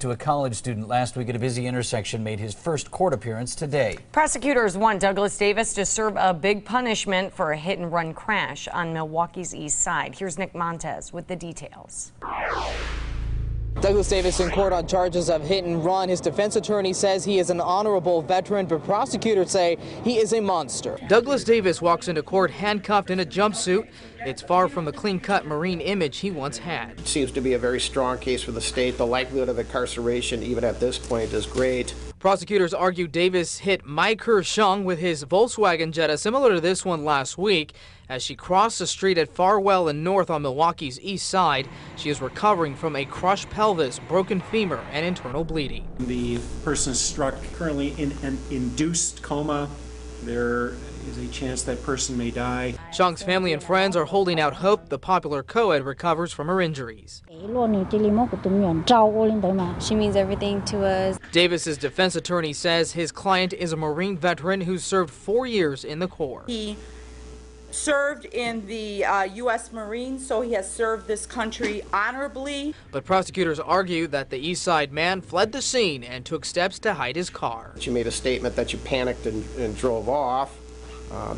To a college student last week at a busy intersection made his first court appearance today. Prosecutors want Douglas Davis to serve a big punishment for a hit-and-run crash on Milwaukee's east side. Here's Nick Montez with the details. Douglas Davis in court on charges of hit and run. His defense attorney says he is an honorable veteran, but prosecutors say he is a monster. Douglas Davis walks into court handcuffed in a jumpsuit. It's far from the clean-cut Marine image he once had. It seems to be a very strong case for the state. The likelihood of incarceration, even at this point, is great. Prosecutors argue Davis hit Mike Shung with his Volkswagen Jetta, similar to this one last week. As she crossed the street at Farwell and North on Milwaukee's east side, she is recovering from a crushed pelvis, broken femur, and internal bleeding. The person is struck currently in an induced coma. There is a chance that person may die. Shung's family and friends are holding out hope the popular co-ed recovers from her injuries. She means everything to us. Davis's defense attorney says his client is a Marine veteran who served 4 years in the Corps. He served in the U.S. Marines, so he has served this country honorably. But prosecutors argue that the East Side man fled the scene and took steps to hide his car. You made a statement that you panicked and drove off.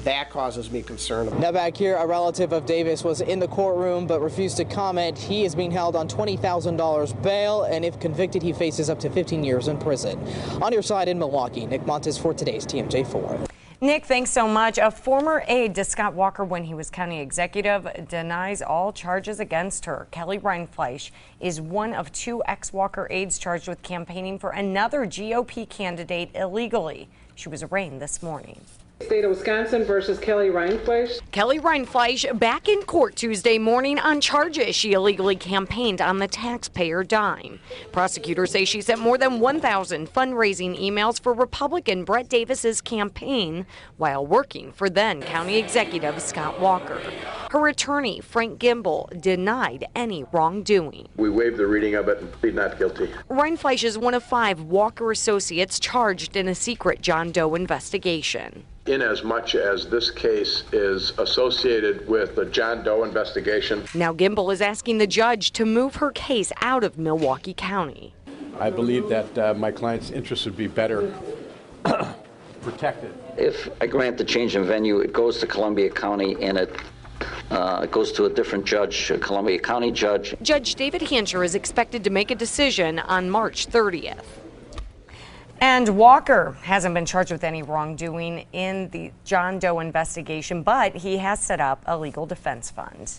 That causes me concern. Now back here, a relative of Davis was in the courtroom but refused to comment. He is being held on $20,000 bail, and if convicted, he faces up to 15 years in prison. On your side in Milwaukee, Nick Montez for today's TMJ4. Nick, thanks so much. A former aide to Scott Walker when he was county executive denies all charges against her. Kelly Reinfleisch is one of 2 ex-Walker aides charged with campaigning for another GOP candidate illegally. She was arraigned this morning. State of Wisconsin versus Kelly Reinfleisch. Kelly Reinfleisch back in court Tuesday morning on charges she illegally campaigned on the taxpayer dime. Prosecutors say she sent more than 1,000 fundraising emails for Republican Brett Davis's campaign while working for then County Executive Scott Walker. Her attorney, Frank Gimbel, denied any wrongdoing. We waived the reading of it and plead not guilty. Reinfleisch is one of 5 Walker associates charged in a secret John Doe investigation. Inasmuch as this case is associated with the John Doe investigation. Now Gimbel is asking the judge to move her case out of Milwaukee County. I believe that my client's interests would be better protected. If I grant the change in venue, it goes to Columbia County and it goes to a different judge, a Columbia County judge. Judge David Hancher is expected to make a decision on March 30th. And Walker hasn't been charged with any wrongdoing in the John Doe investigation, but he has set up a legal defense fund.